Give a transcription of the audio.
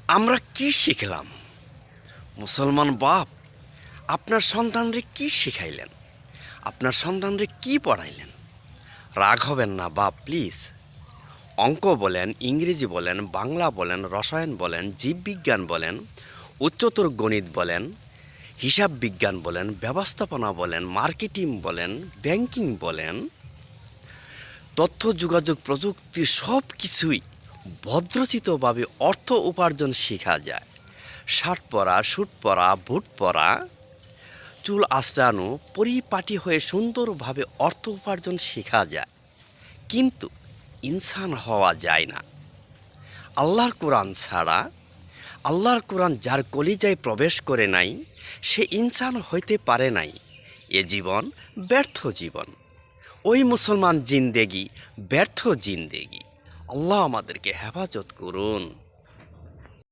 আমরা কি শিখলাম? মুসলমান বাপ আপনার সন্তানরে কি শিখাইলেন? আপনার সন্তানরে কি পড়াইলেন? রাগ হবেন না বাপ, প্লিজ। অঙ্ক বলেন, ইংরেজি বলেন, বাংলা বলেন, রসায়ন বলেন, জীববিজ্ঞান বলেন, উচ্চতর গণিত বলেন, হিসাব বিজ্ঞান বলেন, ব্যবস্থাপনা বলেন, মার্কেটিং বলেন, ব্যাংকিং বলেন, তথ্য যোগাযোগ প্রযুক্তির সব কিছুই ভদ্রচিতভাবে অর্থ উপার্জন শেখা যায়। শার্ট পরা, স্যুট পরা, বুট পরা, চুল আঁচড়ানো, পরিপাটি হয়ে সুন্দরভাবে অর্থ উপার্জন শেখা যায়, কিন্তু ইনসান হওয়া যায় না। আল্লাহর কোরআন ছাড়া, আল্লাহর কোরআন যার কলিজায় প্রবেশ করে নাই, সে ইনসান হইতে পারে নাই। এ জীবন ব্যর্থ জীবন। ওই মুসলমান জিন্দেগি ব্যর্থ জিন্দেগি। আল্লাহ আমাদেরকে হেফাজত করুন।